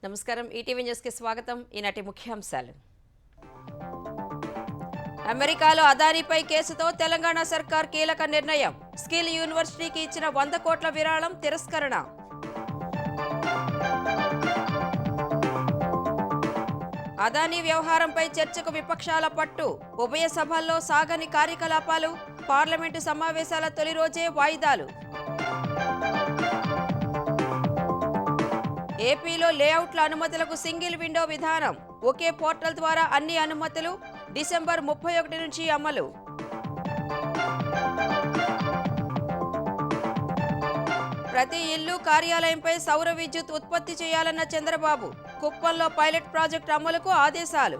నమస్కారం. ఈటీవీ న్యూస్కి స్వాగతం. ఈనాటి ముఖ్యాంశాలు. అమెరికాలో అదానీపై కేసుతో తెలంగాణ సర్కార్ కీలక నిర్ణయం. స్కిల్ యూనివర్సిటీకి ఇచ్చిన 100 కోట్ల విరాళం తిరస్కరణ. అదానీ వ్యవహారంపై చర్చకు విపక్షాల పట్టు. ఉభయ సభల్లో సాగని కార్యకలాపాలు. పార్లమెంటు సమావేశాల తొలి రోజే వాయిదాలు. ఏపీలో లేఅవుట్ల అనుమతులకు సింగిల్ విండో విధానం. ఒకే పోర్టల్ ద్వారా అన్ని అనుమతులు. డిసెంబర్ 31 నుంచి అమలు. ప్రతి ఇల్లు కార్యాలయంపై సౌర విద్యుత్ ఉత్పత్తి చేయాలన్న చంద్రబాబు. కుప్పంలో పైలట్ ప్రాజెక్టు అమలుకు ఆదేశాలు.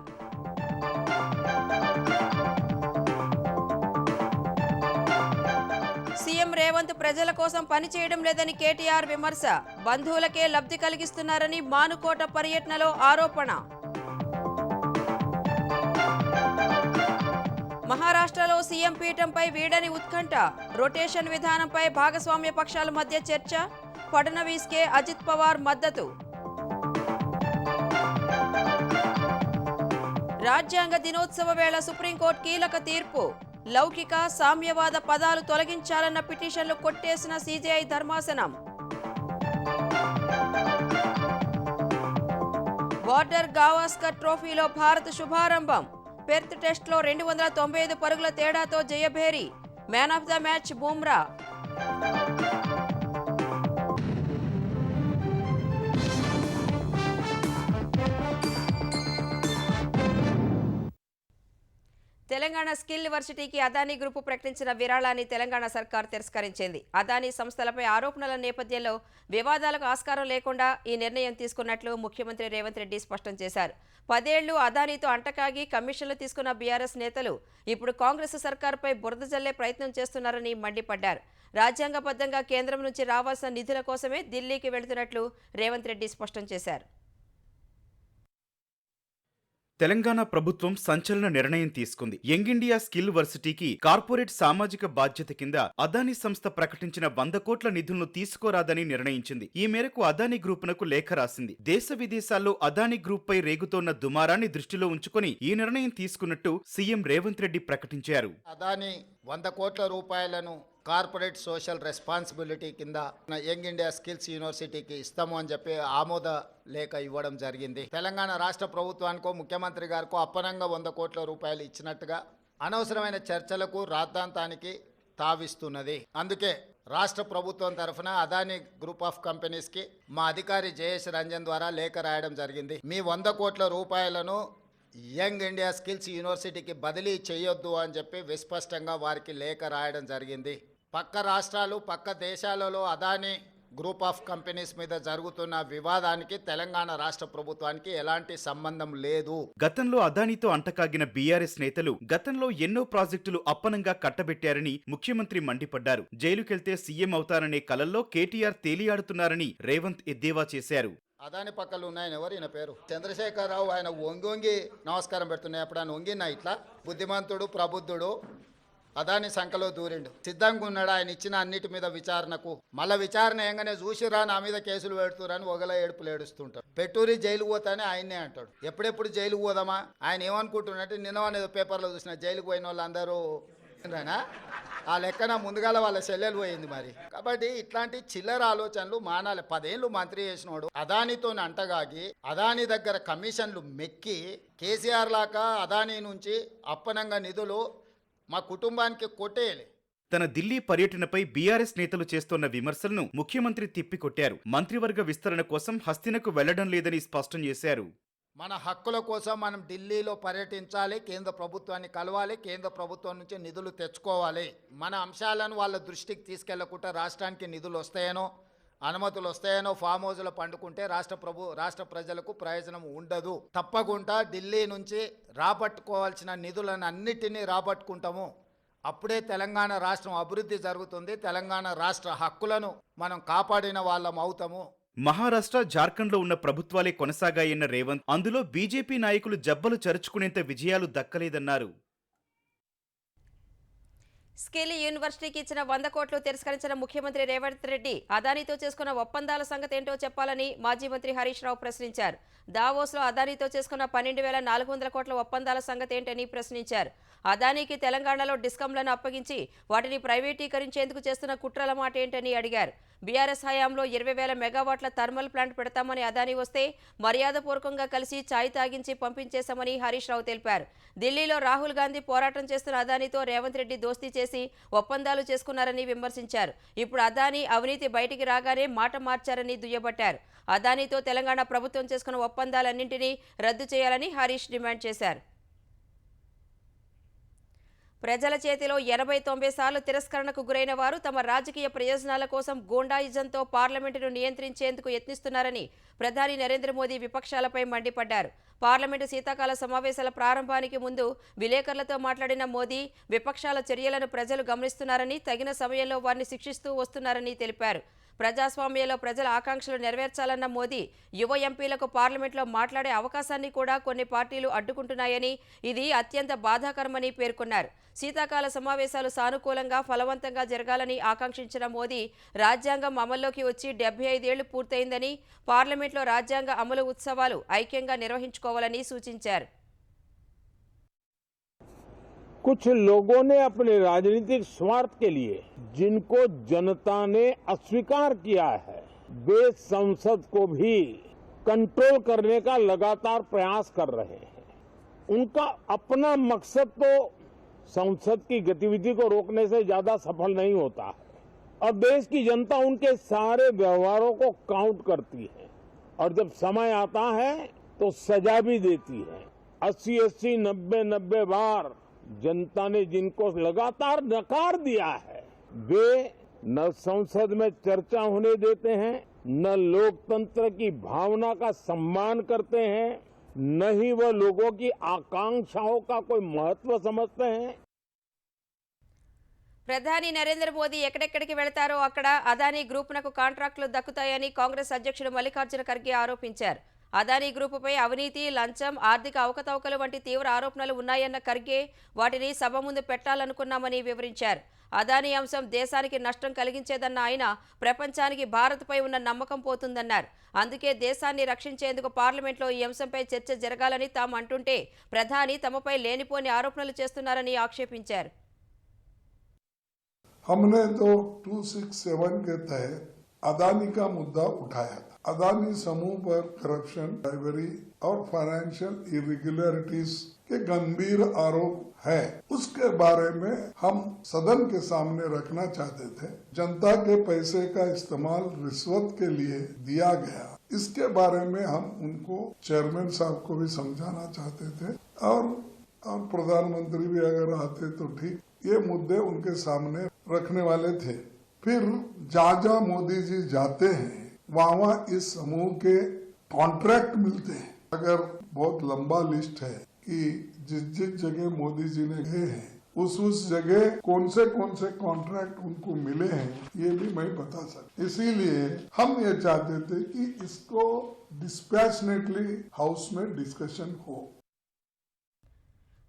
సీఎం రేవంత్ ప్రజల కోసం పనిచేయడం లేదని కేటీఆర్ విమర్శ. బంధువులకే లబ్ధి కలిగిస్తున్నారని మానుకోట పర్యటనలో ఆరోపణ. మహారాష్ట్రలో సీఎం పీఠంపై వీడని ఉత్కంఠ. రొటేషన్ విధానంపై భాగస్వామ్య పక్షాల మధ్య చర్చ. ఫడ్నవీస్కే అజిత్ పవార్ మద్దతు. రాజ్యాంగ దినోత్సవ వేళ సుప్రీంకోర్టు కీలక తీర్పు. లౌకిక సామ్యవాద పదాలు తొలగించాలన్న పిటిషన్లు కొట్టేసిన సీజేఐ ధర్మాసనం. బార్డర్ గావాస్కర్ ట్రోఫీలో భారత్ శుభారంభం. పెర్త్ టెస్ట్లో 295 పరుగుల తేడాతో జయభేరి. Man of the match Bumrah. Telangana skill యూనివర్సిటీకి అదానీ గ్రూపు ప్రకటించిన విరాళాన్ని తెలంగాణ సర్కార్ తిరస్కరించింది. అదానీ సంస్థలపై ఆరోపణల నేపథ్యంలో వివాదాలకు ఆస్కారం లేకుండా ఈ నిర్ణయం తీసుకున్నట్లు ముఖ్యమంత్రి రేవంత్ రెడ్డి స్పష్టం చేశారు. 10 ఏళ్లు అదానీతో అంటకాగి కమిషన్లు తీసుకున్న బీఆర్ఎస్ నేతలు ఇప్పుడు కాంగ్రెస్ సర్కారుపై బురద జల్లే ప్రయత్నం చేస్తున్నారని మండిపడ్డారు. రాజ్యాంగబద్ధంగా కేంద్రం నుంచి రావాల్సిన నిధుల కోసమే ఢిల్లీకి వెళుతున్నట్లు రేవంత్ రెడ్డి స్పష్టం చేశారు. తెలంగాణ ప్రభుత్వం సంచలన నిర్ణయం తీసుకుంది. యంగ్ ఇండియా స్కిల్ వర్సిటీకి కార్పొరేట్ సామాజిక బాధ్యత కింద అదానీ సంస్థ ప్రకటించిన 100 కోట్ల నిధులను తీసుకోరాదని నిర్ణయించింది. ఈ మేరకు అదానీ గ్రూపునకు లేఖ రాసింది. దేశ విదేశాల్లో అదానీ గ్రూప్ పై రేగుతోన్న దుమారాన్ని దృష్టిలో ఉంచుకొని ఈ నిర్ణయం తీసుకున్నట్టు సీఎం రేవంత్ రెడ్డి ప్రకటించారు. అదానీ 100 కోట్ల రూపాయలను కార్పొరేట్ సోషల్ రెస్పాన్సిబిలిటీ కింద యంగ్ ఇండియా స్కిల్స్ యూనివర్సిటీకి ఇస్తాము అని చెప్పి ఆమోద లేఖ ఇవ్వడం జరిగింది. తెలంగాణ రాష్ట్ర ప్రభుత్వానికో ముఖ్యమంత్రి గారికో అప్పనంగా 100 కోట్ల రూపాయలు ఇచ్చినట్టుగా అనవసరమైన చర్చలకు రాద్ధాంతానికి తావిస్తున్నది. అందుకే రాష్ట్ర ప్రభుత్వం తరఫున అదానీ గ్రూప్ ఆఫ్ కంపెనీస్కి మా అధికారి జయేష్ రంజన్ ద్వారా లేఖ రాయడం జరిగింది. మీ 100 కోట్ల రూపాయలను యంగ్ ఇండియా స్కిల్స్ యూనివర్సిటీకి బదిలీ చేయొద్దు అని చెప్పి విస్పష్టంగా వారికి లేఖ రాయడం జరిగింది. పక్క రాష్ట్రాలు పక్క దేశాలలో అదానీ గ్రూప్ ఆఫ్ కంపెనీస్ మీద జరుగుతున్న వివాదానికి తెలంగాణ రాష్ట్ర ప్రభుత్వానికి ఎలాంటి సంబంధం లేదు. గతంలో అదానీతో అంటకాగిన బీఆర్ఎస్ నేతలు గతంలో ఎన్నో ప్రాజెక్టులు అప్పనంగా కట్టబెట్టారని ముఖ్యమంత్రి మండిపడ్డారు. జైలుకెళ్తే సీఎం అవుతారనే కలల్లో కేటీఆర్ తేలియాడుతున్నారని రేవంత్ ఎద్దేవా చేశారు. అదాని పక్కలు ఉన్నాయని ఎవరు ఈయన పేరు చంద్రశేఖరరావు. ఆయన వంగి నమస్కారం పెడుతున్నాయి. అప్పుడు ఆయన వంగినా ఇట్లా బుద్ధిమంతుడు ప్రబుద్ధుడు అదాని సంఖలో దూరిండు. సిద్ధంగా ఉన్నాడు ఆయన ఇచ్చిన అన్నిటి మీద విచారణకు. మళ్ళీ విచారణ ఏంగానే చూసిరా నా మీద కేసులు పెడుతురని ఒకలా ఏడుపులు ఏడుస్తుంటాడు. పెట్టూరి జైలు పోతానే ఆయన్నే అంటాడు. ఎప్పుడెప్పుడు జైలుకు పోదామా? ఆయన ఏమనుకుంటున్నట్టు నిన్న పేపర్లో చూసిన జైలుకు పోయిన వాళ్ళందరూ ఆ లెక్కన ముందుగాల వాళ్ళ చెల్లెలు పోయింది మరి. కాబట్టి ఇట్లాంటి చిల్లర ఆలోచనలు మానాలి. 10 ఏళ్ళు మంత్రి చేసినోడు అదానితో అంటగాగి అదాని దగ్గర కమిషన్లు మెక్కి కేసీఆర్ లాగా అదాని నుంచి అప్పనంగా నిధులు మా కుటుంబానికి కొట్టేయాలి. తన ఢిల్లీ పర్యటనపై బీఆర్ఎస్ నేతలు చేస్తోన్న విమర్శలను ముఖ్యమంత్రి తిప్పికొట్టారు. మంత్రివర్గ విస్తరణ కోసం హస్తినకు వెళ్లడం లేదని స్పష్టం చేశారు. మన హక్కుల కోసం మనం ఢిల్లీలో పర్యటించాలి, కేంద్ర ప్రభుత్వాన్ని కలవాలి, కేంద్ర ప్రభుత్వం నుంచి నిధులు తెచ్చుకోవాలి. మన అంశాలను వాళ్ళ దృష్టికి తీసుకెళ్లకుండా రాష్ట్రానికి నిధులు వస్తాయనో అనుమతులు వస్తాయనో ఫామ్ హౌస్లో పండుకుంటే రాష్ట్ర ప్రజలకు ప్రయోజనం ఉండదు. తప్పకుండా ఢిల్లీ నుంచి రాబట్టుకోవాల్సిన నిధులను అన్నిటినీ రాబట్టుకుంటాము. అప్పుడే తెలంగాణ రాష్ట్రం అభివృద్ధి జరుగుతుంది. తెలంగాణ రాష్ట్ర హక్కులను మనం కాపాడిన వాళ్ళం అవుతాము. మహారాష్ట్ర జార్ఖండ్లో ఉన్న ప్రభుత్వాలే కొనసాగాయన్న రేవంత్ అందులో బీజేపీ నాయకులు జబ్బలు చరుచుకునేంత విజయాలు దక్కలేదన్నారు. స్కిల్ యూనివర్సిటీకి ఇచ్చిన 100 కోట్లు తిరస్కరించిన ముఖ్యమంత్రి రేవంత్ రెడ్డి అదానీతో చేసుకున్న ఒప్పందాల సంగతి ఏంటో చెప్పాలని మాజీ మంత్రి హరీష్ రావు ప్రశ్నించారు. దావోస్లో అదానీతో చేసుకున్న 12,400 కోట్ల ఒప్పందాల సంగతి ఏంటని ప్రశ్నించారు. అదానీకి తెలంగాణలో డిస్కంలను అప్పగించి వాటిని ప్రైవేటీకరించేందుకు చేస్తున్న కుట్రల మాట ఏంటని అడిగారు. బీఆర్ఎస్ హయాంలో 20,000 మెగావాట్ల థర్మల్ ప్లాంట్ పెడతామని అదానీ వస్తే మర్యాదపూర్వకంగా కలిసి ఛాయ్ తాగించి పంపించేశామని హరీష్ రావు తెలిపారు. ఢిల్లీలో రాహుల్ గాంధీ పోరాటం చేస్తున్న అదానీతో రేవంత్ రెడ్డి దోస్తీ చేసి ఒప్పందాలు చేసుకున్నారని విమర్శించారు. ఇప్పుడు అదానీ అవినీతి బయటికి రాగానే మాట మార్చారని దుయ్యబట్టారు. అదానీతో తెలంగాణ ప్రభుత్వం చేసుకున్న ఒప్పందాలన్నింటినీ రద్దు చేయాలని హరీష్ డిమాండ్ చేశారు. ప్రజల చేతిలో 80-90 సార్లు తిరస్కరణకు గురైన వారు తమ రాజకీయ ప్రయోజనాల కోసం గూండాయిజంతో పార్లమెంటును నియంత్రించేందుకు యత్నిస్తున్నారని ప్రధాని నరేంద్ర మోదీ విపక్షాలపై మండిపడ్డారు. పార్లమెంటు శీతాకాల సమావేశాల ప్రారంభానికి ముందు విలేకరులతో మాట్లాడిన మోదీ విపక్షాల చర్యలను ప్రజలు గమనిస్తున్నారని, తగిన సమయంలో వారిని శిక్షిస్తూ వస్తున్నారని తెలిపారు. ప్రజాస్వామ్యంలో ప్రజల ఆకాంక్షలు నెరవేర్చాలన్న మోదీ యువ ఎంపీలకు పార్లమెంట్లో మాట్లాడే అవకాశాన్ని కూడా కొన్ని పార్టీలు అడ్డుకుంటున్నాయని, ఇది అత్యంత బాధాకరమని పేర్కొన్నారు. శీతాకాల సమావేశాలు సానుకూలంగా ఫలవంతంగా జరగాలని ఆకాంక్షించిన మోదీ రాజ్యాంగం అమల్లోకి వచ్చి 75 ఏళ్లు పూర్తయిందని, పార్లమెంట్లో రాజ్యాంగ అమలు ఉత్సవాలు ఐక్యంగా నిర్వహించుకోవాలని సూచించారు. कुछ लोगों ने अपने राजनीतिक स्वार्थ के लिए जिनको जनता ने अस्वीकार किया है, वे संसद को भी कंट्रोल करने का लगातार प्रयास कर रहे हैं. उनका अपना मकसद तो संसद की गतिविधि को रोकने से ज्यादा सफल नहीं होता है और देश की जनता उनके सारे व्यवहारों को काउंट करती है और जब समय आता है तो सजा भी देती है. 80-80, 90-90 बार जनता ने जिनको लगातार नकार दिया है, वे न संसद में चर्चा होने देते हैं, न लोकतंत्र की भावना का सम्मान करते हैं, न ही वह लोगों की आकांक्षाओं का कोई महत्व समझते हैं. ప్రధాని నరేంద్ర మోదీ ఎక్కడెక్కడికి వెళతారో అక్కడ అదానీ గ్రూపునకు కాంట్రాక్టులు దక్కుతాయని కాంగ్రెస్ అధ్యక్షుడు మల్లికార్జున ఖర్గే ఆరోపించారు. అదానీ గ్రూపుపై అవినీతి, లంచం, ఆర్థిక అవకతవకలు వంటి తీవ్ర ఆరోపణలు ఉన్నాయన్న ఖర్గే వాటిని సభ ముందు పెట్టాలనుకున్నామని వివరించారు. అదానీ అంశం దేశానికి నష్టం కలిగించేదన్న ఆయన ప్రపంచానికి భారత్పై ఉన్న నమ్మకం పోతుందన్నారు. అందుకే దేశాన్ని రక్షించేందుకు పార్లమెంట్లో ఈ అంశంపై చర్చ జరగాలని తాము అంటుంటే ప్రధాని తమపై లేనిపోని ఆరోపణలు చేస్తున్నారని ఆక్షేపించారు. हमने तो 267 के तहत अदानी का मुद्दा उठाया था. अदानी समूह पर करप्शन, ब्राइबरी और फाइनेंशियल इरेगुलरिटीज के गंभीर आरोप है. उसके बारे में हम सदन के सामने रखना चाहते थे. जनता के पैसे का इस्तेमाल रिश्वत के लिए दिया गया, इसके बारे में हम उनको चेयरमैन साहब को भी समझाना चाहते थे और प्रधानमंत्री भी अगर आते तो ठीक. ये मुद्दे उनके सामने रखने वाले थे. फिर जहाँ मोदी जी जाते हैं वहाँ इस समूह के कॉन्ट्रैक्ट मिलते हैं. अगर बहुत लंबा लिस्ट है कि जिस जगह मोदी जी ने गए हैं उस जगह कौन से कॉन्ट्रैक्ट उनको मिले हैं ये भी मैं बता सकता. इसीलिए हम ये चाहते थे कि इसको डिस्पैशनेटली हाउस में डिस्कशन हो.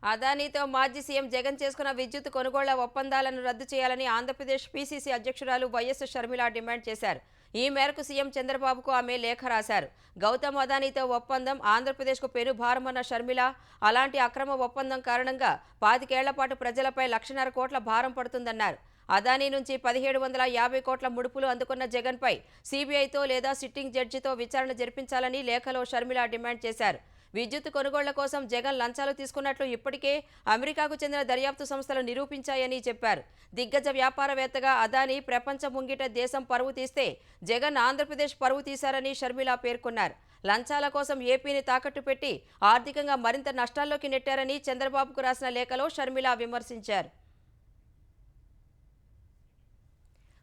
అదానీతో మాజీ సీఎం జగన్ చేసుకున్న విద్యుత్ కొనుగోళ్ల ఒప్పందాలను రద్దు చేయాలని ఆంధ్రప్రదేశ్ పీసీసీ అధ్యక్షురాలు వైఎస్ షర్మిల డిమాండ్ చేశారు. ఈ మేరకు సీఎం చంద్రబాబుకు ఆమె లేఖ రాశారు. గౌతమ్ అదానీతో ఒప్పందం ఆంధ్రప్రదేశ్కు పెనుభారమన్న షర్మిల, అలాంటి అక్రమ ఒప్పందం కారణంగా 25 ఏళ్ల పాటు ప్రజలపై 1,50,000 కోట్ల భారం పడుతుందన్నారు. అదానీ నుంచి 1,750 కోట్ల ముడుపులు అందుకున్న జగన్పై సీబీఐతో లేదా సిట్టింగ్ జడ్జితో విచారణ జరిపించాలని లేఖలో షర్మిల డిమాండ్ చేశారు. విద్యుత్ కొనుగోళ్ల కోసం జగన్ లంచాలు తీసుకున్నట్లు ఇప్పటికే అమెరికాకు చెందిన దర్యాప్తు సంస్థలు నిరూపించాయని చెప్పారు. దిగ్గజ వ్యాపారవేత్తగా అదానీ ప్రపంచం ముంగిట దేశం పరువు తీస్తే జగన్ ఆంధ్రప్రదేశ్ పరువు తీశారని షర్మిల పేర్కొన్నారు. లంచాల కోసం ఏపీని తాకట్టు పెట్టి ఆర్థికంగా మరింత నష్టాల్లోకి నెట్టారని చంద్రబాబుకు రాసిన లేఖలో షర్మిల విమర్శించారు.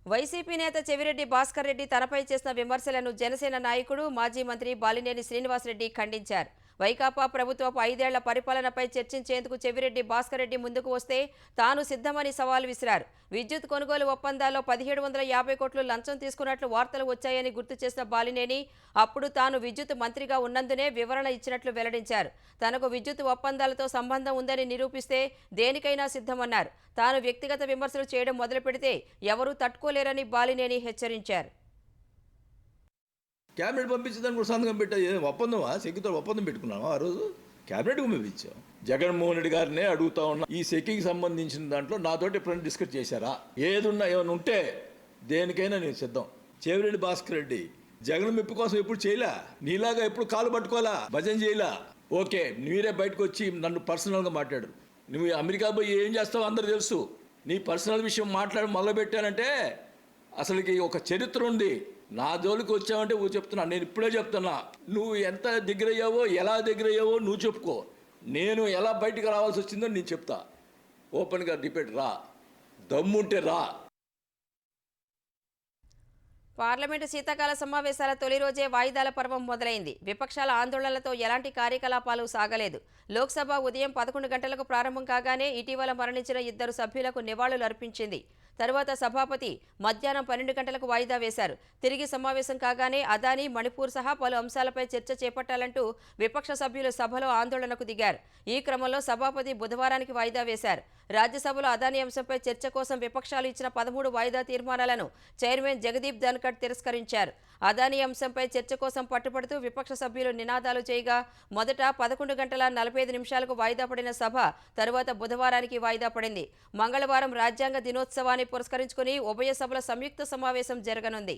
వైసీపీ నేత చెవిరెడ్డి భాస్కర్ రెడ్డి తనపై చేసిన విమర్శలను జనసేన నాయకుడు మాజీ మంత్రి బాలినేని శ్రీనివాసరెడ్డి ఖండించారు. వైకాపా ప్రభుత్వపు 5 ఏళ్ల పరిపాలనపై చర్చించేందుకు చెవిరెడ్డి భాస్కర్ రెడ్డి ముందుకు వస్తే తాను సిద్ధమని సవాల్ విసిరారు. విద్యుత్ కొనుగోలు ఒప్పందాల్లో 1750 కోట్లు లంచం తీసుకున్నట్లు వార్తలు వచ్చాయని గుర్తు చేసిన బాలినేని అప్పుడు తాను విద్యుత్ మంత్రిగా ఉన్నందునే వివరణ ఇచ్చినట్లు వెల్లడించారు. తనకు విద్యుత్ ఒప్పందాలతో సంబంధం ఉందని నిరూపిస్తే దేనికైనా సిద్ధమన్నారు. తాను వ్యక్తిగత విమర్శలు చేయడం మొదలు పెడితే ఎవరూ తట్టుకోలేరని బాలినేని హెచ్చరించారు. క్యాబినెట్ పంపించడానికి కూడా సంతకం పెట్టా ఒప్పందమా సెక్యూతో ఒప్పందం పెట్టుకున్నావా ఆ రోజు క్యాబినెట్కి పంపించాం. జగన్మోహన్ రెడ్డి గారినే అడుగుతా ఉన్నా ఈ సెక్యూకి సంబంధించిన దాంట్లో నాతోటి ఎప్పుడైనా డిస్కస్ చేశారా? ఏదున్నా ఏమైనా ఉంటే దేనికైనా నేను సిద్ధం. చెవిరెడ్డి భాస్కర్ రెడ్డి జగన్ మెప్పు కోసం ఎప్పుడు చేయలే, నీలాగా ఎప్పుడు కాలు పట్టుకోవాలా, భజన చేయలా. ఓకే, మీరే బయటకు వచ్చి నన్ను పర్సనల్గా మాట్లాడు. నువ్వు అమెరికా పోయి ఏం చేస్తావో అందరూ తెలుసు. నీ పర్సనల్ విషయం మాట్లాడి మొదలుపెట్టానంటే అసలుకి ఒక చరిత్ర ఉంది. నా జోలికి వచ్చావంటే నువ్వు చెప్తున్నా, నేను ఇప్పుడే చెప్తున్నా, నువ్వు ఎంత దగ్గర అయ్యావో ఎలా దగ్గర అయ్యావో నువ్వు చెప్పుకో. నేను ఎలా బయటికి రావాల్సి వచ్చిందో నేను చెప్తా. ఓపెన్గా డిబేట్ రా, దమ్ముంటే రా. పార్లమెంటు శీతాకాల సమావేశాల తొలి రోజే వాయిదాల పర్వం మొదలైంది. విపక్షాల ఆందోళనలతో ఎలాంటి కార్యకలాపాలు సాగలేదు. లోక్సభ ఉదయం 11 గంటలకు ప్రారంభం కాగానే ఇటీవల మరణించిన 2 సభ్యులకు నివాళులు అర్పించింది. తరువాత సభాపతి మధ్యాహ్నం 12 గంటలకు వాయిదా వేశారు. తిరిగి సమావేశం కాగానే అదానీ, మణిపూర్ సహా పలు అంశాలపై చర్చ చేపట్టాలంటూ విపక్ష సభ్యులు సభలో ఆందోళనకు దిగారు. ఈ క్రమంలో సభాపతి బుధవారానికి వాయిదా వేశారు. రాజ్యసభలో అదానీ అంశంపై చర్చ కోసం విపక్షాలు ఇచ్చిన 13 వాయిదా తీర్మానాలను చైర్మన్ జగదీప్ ధన్కడ్ తిరస్కరించారు. అదానీ అంశంపై చర్చ కోసం పట్టుపడుతూ విపక్ష సభ్యులు నినాదాలు చేయగా మొదట 11 గంటల 45 నిమిషాలకు వాయిదా పడిన సభ తరువాత బుధవారానికి వాయిదా పడింది. మంగళవారం రాజ్యాంగ దినోత్సవాన్ని పురస్కరించుకుని ఉభయ సభల సంయుక్త సమావేశం జరగనుంది.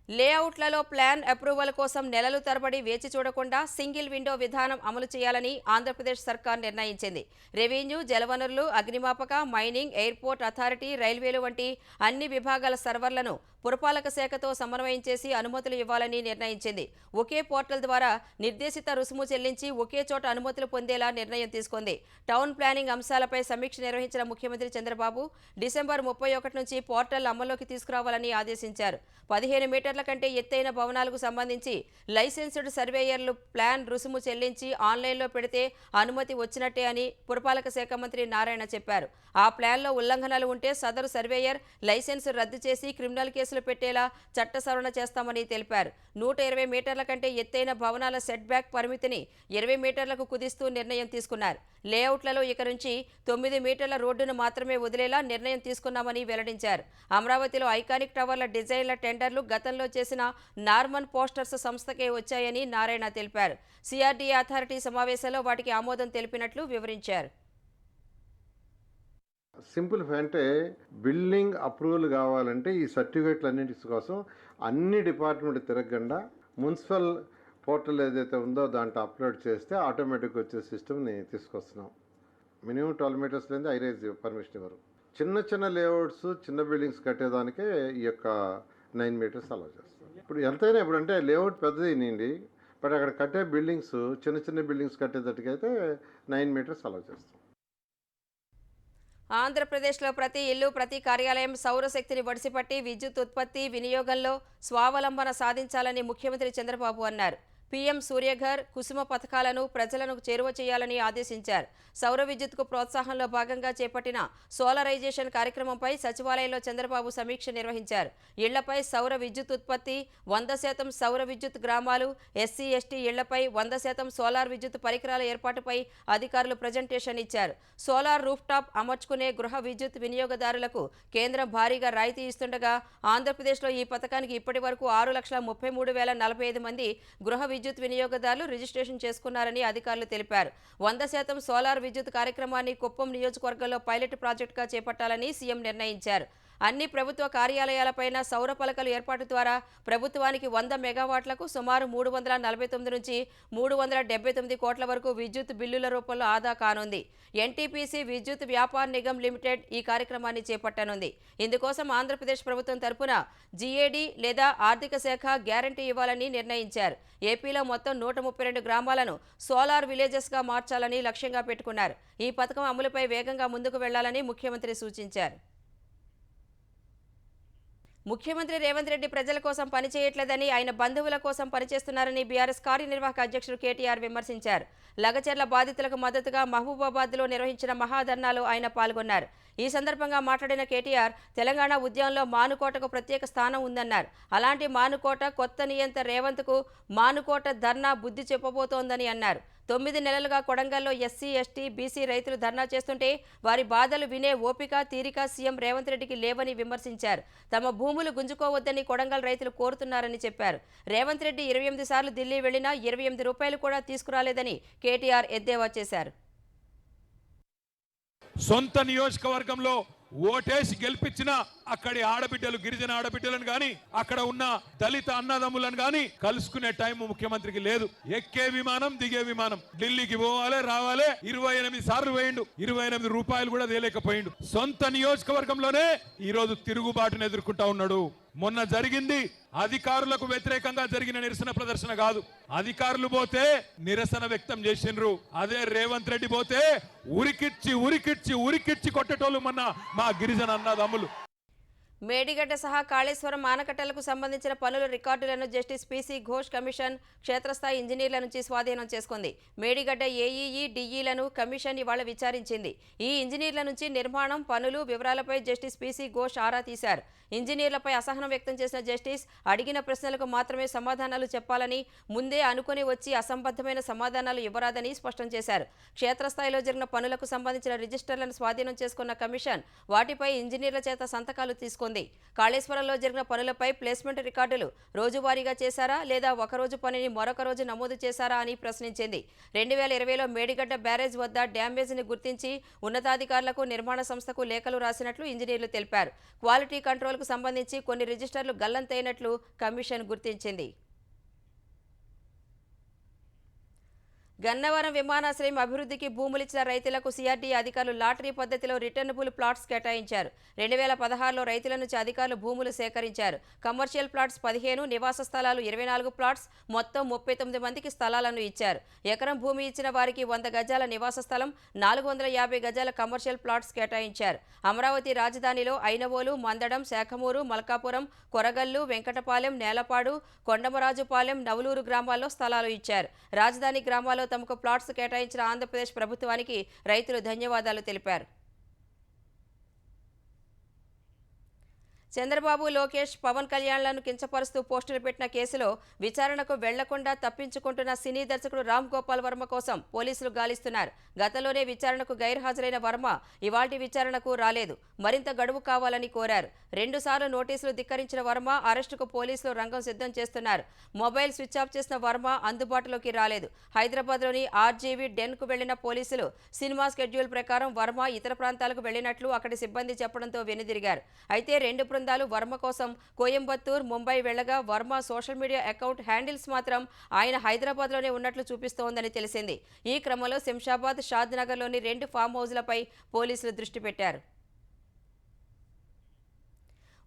లేఅవుట్లలో ప్లాన్ అప్రూవల్ కోసం నెలలు తరబడి వేచి చూడకుండా సింగిల్ విండో విధానం అమలు చేయాలని ఆంధ్రప్రదేశ్ సర్కార్ నిర్ణయించింది. రెవెన్యూ, జలవనరులు, అగ్నిమాపక, మైనింగ్, ఎయిర్పోర్ట్ అథారిటీ, రైల్వేలు వంటి అన్ని విభాగాల సర్వర్లను పురపాలక శాఖతో సమన్వయం చేసి అనుమతులు ఇవ్వాలని నిర్ణయించింది. ఒకే పోర్టల్ ద్వారా నిర్దేశిత రుసుము చెల్లించి ఒకే చోట అనుమతులు పొందేలా నిర్ణయం తీసుకుంది. టౌన్ ప్లానింగ్ అంశాలపై సమీక్ష నిర్వహించిన ముఖ్యమంత్రి చంద్రబాబు డిసెంబర్ 31 నుంచి పోర్టల్ అమల్లోకి తీసుకురావాలని ఆదేశించారు. 15 మీటర్ల కంటే ఎత్తైన భవనాలకు సంబంధించి లైసెన్స్డ్ సర్వేయర్లు ప్లాన్ రుసుము చెల్లించి ఆన్లైన్లో పెడితే అనుమతి వచ్చినట్టే అని పురపాలక శాఖ మంత్రి నారాయణ చెప్పారు. ఆ ప్లాన్లో ఉల్లంఘనలు ఉంటే సదరు సర్వేయర్ లైసెన్స్ రద్దు చేసి క్రిమినల్ కేసులు పెట్టేలా చట్ట సవరణ చేస్తామని తెలిపారు. 120 మీటర్ల కంటే ఎత్తైన భవనాల సెట్ బ్యాక్ పరిమితిని 20 మీటర్లకు కుదిస్తూ నిర్ణయం తీసుకున్నారు. లేఅవుట్లలో ఇక నుంచి 9 మీటర్ల రోడ్డును మాత్రమే వదిలేలా నిర్ణయం తీసుకున్నామని వెల్లడించారు. అమరావతిలో ఐకానిక్ టవర్ల డిజైన్ల టెండర్లు గతంలో చేసిన నార్మన్ పోస్టర్స్ సంస్థకే వచ్చాయని నారాయణ తెలిపారు. సిఆర్డీఏ అథారిటీ సమావేశంలో వాటికి ఆమోదం తెలిపినట్లు వివరించారు. సింపుల్ అంటే బిల్డింగ్ అప్రూవల్ కావాలంటే ఈ సర్టిఫికేట్లు అన్నింటి కోసం అన్ని డిపార్ట్మెంట్ తిరగకుండా మున్సిపల్ పోర్టల్ ఏదైతే ఉందో దాంట్లో అప్లోడ్ చేస్తే ఆటోమేటిక్గా వచ్చే సిస్టమ్ని తీసుకొస్తున్నాం. మినిమం 12 మీటర్స్ లేని హైరైజ్ పర్మిషన్ ఇవ్వరు. చిన్న చిన్న లేఅవుట్స్, చిన్న బిల్డింగ్స్ కట్టేదానికే ఈ యొక్క 9 మీటర్స్ అలా చేస్తాం. ఇప్పుడు ఎంతైనా ఇప్పుడు అంటే లేఅవుట్ పెద్దది నిండి బట్ అక్కడ కట్టే బిల్డింగ్స్ చిన్న చిన్న బిల్డింగ్స్ కట్టేటట్టుకైతే 9 మీటర్స్ అలా చేస్తాం. ఆంధ్రప్రదేశ్లో ప్రతి ఇల్లు, ప్రతి కార్యాలయం సౌరశక్తిని వడిసిపట్టి విద్యుత్ ఉత్పత్తి, వినియోగంలో స్వావలంబన సాధించాలని ముఖ్యమంత్రి చంద్రబాబు అన్నారు. పీఎం సూర్యఘర్, కుసుమ పథకాలను ప్రజలను చేరువ చేయాలని ఆదేశించారు. సౌర విద్యుత్కు ప్రోత్సాహంలో భాగంగా చేపట్టిన సోలరైజేషన్ కార్యక్రమంపై సచివాలయంలో చంద్రబాబు సమీక్ష నిర్వహించారు. ఇళ్లపై సౌర విద్యుత్ ఉత్పత్తి, 100% సౌర విద్యుత్ గ్రామాలు, ఎస్సీ ఎస్టీ ఇళ్లపై 100% సోలార్ విద్యుత్ పరికరాల ఏర్పాటుపై అధికారులు ప్రజెంటేషన్ ఇచ్చారు. సోలార్ రూఫ్ టాప్ అమర్చుకునే గృహ విద్యుత్ వినియోగదారులకు కేంద్రం భారీగా రాయితీ ఇస్తుండగా ఆంధ్రప్రదేశ్లో ఈ పథకానికి ఇప్పటి వరకు 6,33,045 మంది గృహ విద్యుత్ వినియోగదారులు రిజిస్ట్రేషన్ చేసుకున్నారని అధికారులు తెలిపారు. 100% సోలార్ విద్యుత్ కార్యక్రమాన్ని కుప్పం నియోజకవర్గంలో పైలట్ ప్రాజెక్టుగా చేపట్టాలని సీఎం నిర్ణయించారు. అన్ని ప్రభుత్వ కార్యాలయాలపైన సౌర పలకలు ఏర్పాటు ద్వారా ప్రభుత్వానికి 100 మెగావాట్లకు సుమారు 349 నుంచి 379 కోట్ల వరకు విద్యుత్ బిల్లుల రూపంలో ఆదా కానుంది. ఎన్టీపీసీ విద్యుత్ వ్యాపార్ నిగమ్ లిమిటెడ్ ఈ కార్యక్రమాన్ని చేపట్టనుంది. ఇందుకోసం ఆంధ్రప్రదేశ్ ప్రభుత్వం తరపున జీఏడీ లేదా ఆర్థిక శాఖ గ్యారంటీ ఇవ్వాలని నిర్ణయించారు. ఏపీలో మొత్తం 132 గ్రామాలను సోలార్ విలేజెస్గా మార్చాలని లక్ష్యంగా పెట్టుకున్నారు. ఈ పథకం అమలుపై వేగంగా ముందుకు వెళ్లాలని ముఖ్యమంత్రి సూచించారు. ముఖ్యమంత్రి రేవంత్ రెడ్డి ప్రజల కోసం పనిచేయట్లేదని ఆయన బంధువుల కోసం పనిచేస్తున్నారని బీఆర్ఎస్ కార్యనిర్వాహక అధ్యక్షుడు కేటీఆర్ విమర్శించారు. లగచర్ల బాధితులకు మద్దతుగా మహబూబాబాద్లో నిర్వహించిన మహాధర్నాలో ఆయన పాల్గొన్నారు. ఈ సందర్భంగా మాట్లాడిన కేటీఆర్ తెలంగాణ ఉద్యమంలో మానుకోటకు ప్రత్యేక స్థానం ఉందన్నారు. అలాంటి మానుకోట కొత్త నియంత రేవంత్కు మానుకోట ధర్నా బుద్ధి చెప్పబోతోందని అన్నారు. 9 నెలలుగా కొడంగల్లో ఎస్సీ, ఎస్టీ, బీసీ రైతులు ధర్నా చేస్తుంటే వారి బాధలు వినే ఓపిక, తీరిక సీఎం రేవంత్ రెడ్డికి లేవని విమర్శించారు. తమ భూములు గుంజుకోవద్దని కొడంగల్ రైతులు కోరుతున్నారని చెప్పారు. రేవంత్ రెడ్డి 28 సార్లు ఢిల్లీ వెళ్లినా 28 రూపాయలు కూడా తీసుకురాలేదని కేటీఆర్ ఎద్దేవా చేశారు. సొంత నియోజకవర్గంలో ఓటేసి గెలిపించిన అక్కడి ఆడబిడ్డలు, గిరిజన ఆడబిడ్డలను గాని, అక్కడ ఉన్న దళిత అన్నదమ్ములను గాని కలుసుకునే టైం ముఖ్యమంత్రికి లేదు. ఎక్కే విమానం, దిగే విమానం, ఢిల్లీకి పోవాలి రావాలి. 28 సార్లు వేయండు, 28 రూపాయలు కూడా తేలేకపోయిండు. సొంత నియోజకవర్గంలోనే ఈ రోజు తిరుగుబాటును ఎదుర్కొంటా ఉన్నాడు. మొన్న జరిగింది అధికారులకు వ్యతిరేకంగా జరిగిన నిరసన ప్రదర్శన కాదు. అధికారులు పోతే నిరసన వ్యక్తం చేసిండ్రు. అదే రేవంత్ రెడ్డి పోతే ఉరికిచ్చి ఉరికిచ్చి ఉరికిచ్చి కొట్టేటోళ్ళు మొన్న మా గిరిజన అన్నదమ్ములు. మేడిగడ్డ సహా కాళేశ్వరం ఆనకట్టలకు సంబంధించిన పనుల రికార్డులను జస్టిస్ పీసీ ఘోష్ కమిషన్ క్షేత్రస్థాయి ఇంజనీర్ల నుంచి స్వాధీనం చేసుకుంది. మేడిగడ్డ ఏఈఈ, డిఈలను కమిషన్ ఇవాళ విచారించింది. ఈ ఇంజనీర్ల నుంచి నిర్మాణం, పనులు వివరాలపై జస్టిస్ పీసీ ఘోష్ ఆరా తీశారు. ఇంజనీర్లపై అసహనం వ్యక్తం చేసిన జస్టిస్ అడిగిన ప్రశ్నలకు మాత్రమే సమాధానాలు చెప్పాలని, ముందే అనుకుని వచ్చి అసంబద్ధమైన సమాధానాలు ఇవ్వరాదని స్పష్టం చేశారు. క్షేత్రస్థాయిలో జరిగిన పనులకు సంబంధించిన రిజిస్టర్లను స్వాధీనం చేసుకున్న కమిషన్ వాటిపై ఇంజనీర్ల చేత సంతకాలు తీసుకుంది. కాళేశ్వరంలో జరిగిన పనులపై ప్లేస్మెంట్ రికార్డులు రోజువారీగా చేశారా లేదా ఒకరోజు పనిని మరొక రోజు నమోదు చేశారా అని ప్రశ్నించింది. 2020లో మేడిగడ్డ బ్యారేజ్ వద్ద డ్యామేజ్ని గుర్తించి ఉన్నతాధికారులకు, నిర్మాణ సంస్థకు లేఖలు రాసినట్లు ఇంజనీర్లు తెలిపారు. క్వాలిటీ కంట్రోల్కు సంబంధించి కొన్ని రిజిస్టర్లు గల్లంతైనట్లు కమిషన్ గుర్తించింది. గన్నవరం విమానాశ్రయం అభివృద్ధికి భూములిచ్చిన రైతులకు సిఆర్డీ అధికారులు లాటరీ పద్ధతిలో రిటర్నబుల్ ప్లాట్స్ కేటాయించారు. 2016లో రైతుల నుంచి అధికారులు భూములు సేకరించారు. కమర్షియల్ ప్లాట్స్ 15, నివాస స్థలాలు 24 ప్లాట్స్, మొత్తం 39 మందికి స్థలాలను ఇచ్చారు. ఎకరం భూమి ఇచ్చిన వారికి 100 గజాల నివాస స్థలం, 450 గజాల కమర్షియల్ ప్లాట్స్ కేటాయించారు. అమరావతి రాజధానిలో ఐనవోలు, మందడం, శాఖమూరు, మల్కాపురం, కొరగల్లు, వెంకటపాలెం, నేలపాడు, కొండమరాజుపాలెం, నవలూరు గ్రామాల్లో స్థలాలు ఇచ్చారు. రాజధాని గ్రామాల్లో తమకు ప్లాట్స్ కేటాయించిన ఆంధ్రప్రదేశ్ ప్రభుత్వానికి రైతులు ధన్యవాదాలు తెలిపారు. చంద్రబాబు, లోకేష్, పవన్ కళ్యాణ్లను కించపరుస్తూ పోస్టులు పెట్టిన కేసులో విచారణకు వెళ్లకుండా తప్పించుకుంటున్న సినీ దర్శకుడు రామ్ గోపాల్ వర్మ కోసం పోలీసులు గాలిస్తున్నారు. గతంలోనే విచారణకు గైర్హాజరైన వర్మ ఇవాల్టి విచారణకు రాలేదు. మరింత గడువు కావాలని కోరారు. 2 సార్లు నోటీసులు ధిక్కరించిన వర్మ అరెస్టుకు పోలీసులు రంగం సిద్ధం చేస్తున్నారు. మొబైల్ స్విచ్ ఆఫ్ చేసిన వర్మ అందుబాటులోకి రాలేదు. హైదరాబాద్లోని ఆర్జీవీ డెన్కు వెళ్లిన పోలీసులు సినిమా స్కెడ్యూల్ ప్రకారం వర్మ ఇతర ప్రాంతాలకు వెళ్లినట్లు అక్కడి సిబ్బంది చెప్పడంతో వెనుదిరిగారు. అయితే 2 బృందాలు వర్మ కోసం కోయంబత్తూర్, ముంబై వెళ్లగా Varma social media account handles మాత్రం ఆయన హైదరాబాద్లోనే ఉన్నట్లు చూపిస్తోందని తెలిసింది. ఈ క్రమంలో శంషాబాద్, షాద్ నగర్లోని 2 ఫామ్ హౌజ్లపై పోలీసులు దృష్టి పెట్టారు.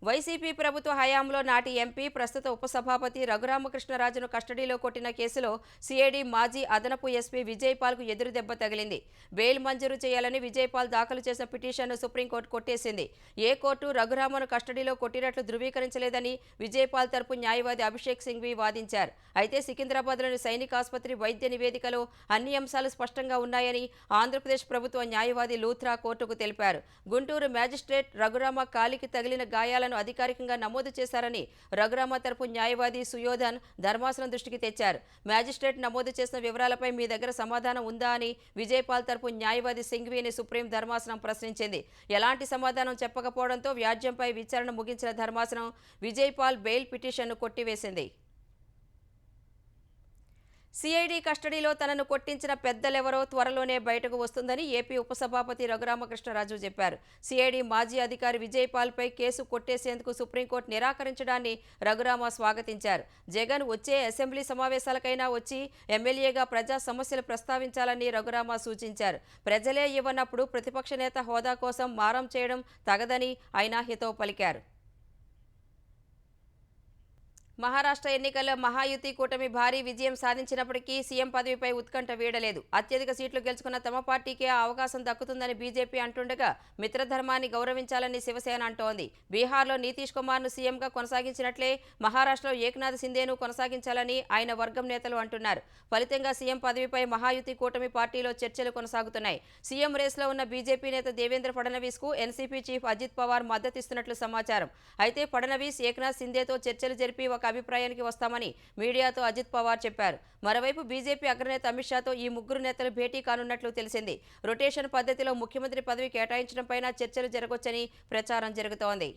వైసీపీ ప్రభుత్వ హయాంలో నాటి ఎంపీ, ప్రస్తుత ఉపసభాపతి రఘురామకృష్ణరాజును కస్టడీలో కొట్టిన కేసులో సిఐడి మాజీ అదనపు ఎస్పీ విజయపాల్కు ఎదురు దెబ్బ తగిలింది. బెయిల్ మంజూరు చేయాలని విజయపాల్ దాఖలు చేసిన పిటిషన్ను సుప్రీంకోర్టు కొట్టేసింది. ఏ కోర్టు రఘురామను కస్టడీలో కొట్టినట్లు ధృవీకరించలేదని విజయపాల్ తరపు న్యాయవాది అభిషేక్ సింఘ్వి వాదించారు. అయితే సికింద్రాబాద్లోని సైనిక ఆసుపత్రి వైద్య నివేదికలో అన్ని అంశాలు స్పష్టంగా ఉన్నాయని ఆంధ్రప్రదేశ్ ప్రభుత్వ న్యాయవాది లూథ్రా కోర్టుకు తెలిపారు. గుంటూరు మ్యాజిస్ట్రేట్ రఘురామ కాలికి తగిలిన గాయాలను అధికారికంగా నమోదు చేశారని రఘురామ తరపు న్యాయవాది సుయోధన్ ధర్మాసనం దృష్టికి తెచ్చారు. మ్యాజిస్ట్రేట్ నమోదు చేసిన వివరాలపై మీ దగ్గర సమాధానం ఉందా అని విజయపాల్ తరపు న్యాయవాది సింఘ్వీని సుప్రీం ధర్మాసనం ప్రశ్నించింది. ఎలాంటి సమాధానం చెప్పకపోవడంతో వ్యాజ్యంపై విచారణ ముగించిన ధర్మాసనం విజయపాల్ బెయిల్ పిటిషన్ను కొట్టివేసింది. సిఐడి కస్టడీలో తనను కొట్టించిన పెద్దలెవరో త్వరలోనే బయటకు వస్తుందని ఏపీ ఉపసభాపతి రఘురామకృష్ణరాజు చెప్పారు. సిఐడి మాజీ అధికారి విజయపాల్పై కేసు కొట్టేసేందుకు సుప్రీంకోర్టు నిరాకరించడాన్ని రఘురామ స్వాగతించారు. జగన్ వచ్చే అసెంబ్లీ సమావేశాలకైనా వచ్చి ఎమ్మెల్యేగా ప్రజా సమస్యలు ప్రస్తావించాలని రఘురామ సూచించారు. ప్రజలే ఇవ్వనప్పుడు ప్రతిపక్ష నేత హోదా కోసం మారం చేయడం తగదని ఆయన హితవు పలికారు. మహారాష్ట్ర ఎన్నికల్లో మహాయుతి కూటమి భారీ విజయం సాధించినప్పటికీ సీఎం పదవిపై ఉత్కంఠ వీడలేదు. అత్యధిక సీట్లు గెలుచుకున్న తమ పార్టీకే ఆ అవకాశం దక్కుతుందని బీజేపీ అంటుండగా మిత్రధర్మాన్ని గౌరవించాలని శివసేన అంటోంది. బీహార్లో నితీష్ కుమార్ను సీఎంగా కొనసాగించినట్లే మహారాష్ట్రలో ఏక్నాథ్ సింధేను కొనసాగించాలని ఆయన వర్గం నేతలు అంటున్నారు. ఫలితంగా సీఎం పదవిపై మహాయుతి కూటమి పార్టీలో చర్చలు కొనసాగుతున్నాయి. సీఎం రేసులో ఉన్న బీజేపీ నేత దేవేంద్ర ఫడ్నవీస్ కు ఎన్సీపీ చీఫ్ అజిత్ పవార్ మద్దతిస్తున్నట్లు సమాచారం. అయితే ఫడ్నవీస్ ఏక్నాథ్ సింధేతో చర్చలు జరిపి ఒక అభిప్రాయానికి వస్తామని మీడియాతో అజిత్ పవార్ చెప్పారు. మరోవైపు బీజేపీ అగ్రనేత అమిత్ షాతో ఈ ముగ్గురు నేతలు భేటీ కానున్నట్లు తెలిసింది. రొటేషన్ పద్ధతిలో ముఖ్యమంత్రి పదవి కేటాయించడంపై చర్చలు జరగొచ్చని ప్రచారం జరుగుతోంది.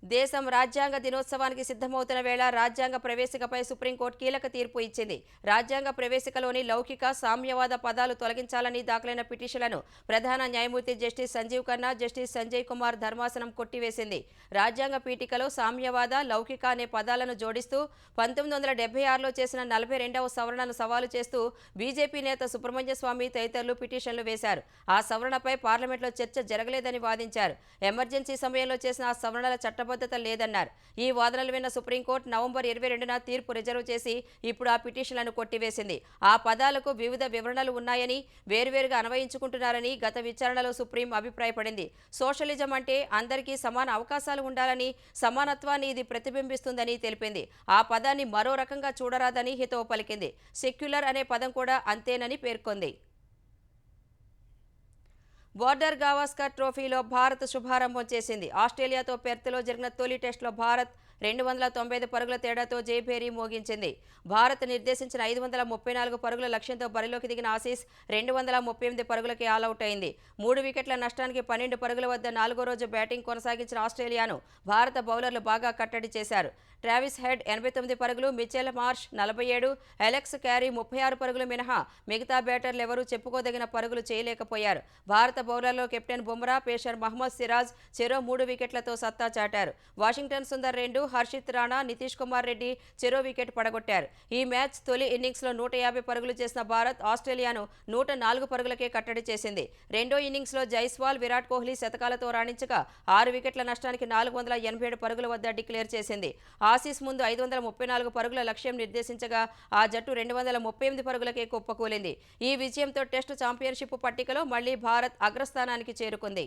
దేశం రాజ్యాంగ దినోత్సవానికి సిద్ధమవుతున్న వేళ రాజ్యాంగ ప్రవేశికపై సుప్రీంకోర్టు కీలక తీర్పు ఇచ్చింది. రాజ్యాంగ ప్రవేశికలోని లౌకిక సామ్యవాద పదాలు తొలగించాలని దాఖలైన పిటిషన్లను ప్రధాన న్యాయమూర్తి జస్టిస్ సంజీవ్ ఖన్నా, జస్టిస్ సంజయ్ కుమార్ ధర్మాసనం కొట్టివేసింది. రాజ్యాంగ పీఠికలో సామ్యవాద, లౌకిక అనే పదాలను జోడిస్తూ 1976లో చేసిన 42వ సవరణను సవాలు చేస్తూ బీజేపీ నేత సుబ్రహ్మణ్య స్వామి తదితరులు పిటిషన్లు వేశారు. ఆ సవరణపై పార్లమెంట్లో చర్చ జరగలేదని వాదించారు. ఎమర్జెన్సీ సమయంలో చేసిన ఆ సవరణల చట్టబద్ధత లేదన్నారు. ఈ వాదనలు విన్న సుప్రీంకోర్టు నవంబర్ 22న తీర్పు రిజర్వ్ చేసి ఇప్పుడు ఆ పిటిషన్లను కొట్టివేసింది. ఆ పదాలకు వివిధ వివరణలు ఉన్నాయని, వేర్వేరుగా అన్వయించుకుంటున్నారని గత విచారణలో సుప్రీం అభిప్రాయపడింది. సోషలిజం అంటే అందరికీ సమాన అవకాశాలు ఉండాలని, సమానత్వాన్ని ఇది ప్రతిబింబిస్తుందని తెలిపింది. ఆ పదాన్ని మరో రకంగా చూడరాదని హితవు పలికింది. సెక్యులర్ అనే పదం కూడా అంతేనని పేర్కొంది. బోర్డర్ గవాస్కర్ ట్రోఫీలో భారత్ శుభారంభం చేసింది. ఆస్ట్రేలియాతో పెర్త్లో జరిగిన తొలి టెస్టులో భారత్ 295 పరుగుల తేడాతో జయభేరి మోగించింది. భారత్ నిర్దేశించిన 534 పరుగుల లక్ష్యంతో బరిలోకి దిగిన ఆసీస్ 238 పరుగులకి ఆలౌట్ అయింది. 3 వికెట్ల నష్టానికి 12 పరుగుల వద్ద 4వ రోజు బ్యాటింగ్ కొనసాగించిన ఆస్ట్రేలియాను భారత బౌలర్లు బాగా కట్టడి చేశారు. ట్రావిస్ హెడ్ 89 పరుగులు, మిచెల్ మార్ష్ 47, అలెక్స్ క్యారీ 36 పరుగులు మినహా మిగతా బ్యాటర్లు ఎవరూ చెప్పుకోదగిన పరుగులు చేయలేకపోయారు. భారత బౌలర్లో కెప్టెన్ బుమ్రా, పేసర్ మహ్మద్ సిరాజ్ చెరో 3 వికెట్లతో సత్తా చాటారు. వాషింగ్టన్ సుందర్ 2, హర్షిత్ రాణా, నితీష్ కుమార్ రెడ్డి చెరో వికెట్ పడగొట్టారు. ఈ మ్యాచ్ తొలి ఇన్నింగ్స్లో 150 పరుగులు చేసిన భారత్ ఆస్ట్రేలియాను 104 పరుగులకే కట్టడి చేసింది. రెండో ఇన్నింగ్స్లో జైస్వాల్, విరాట్ కోహ్లీ శతకాలతో రాణించగా 6 వికెట్ల నష్టానికి 487 పరుగుల వద్ద డిక్లేర్ చేసింది. ఆసీస్ ముందు 534 పరుగుల లక్ష్యం నిర్దేశించగా ఆ జట్టు 238 పరుగులకే కుప్పకూలింది. ఈ విజయంతో టెస్టు ఛాంపియన్షిప్ పట్టికలో మళ్లీ భారత్ అగ్రస్థానానికి చేరుకుంది.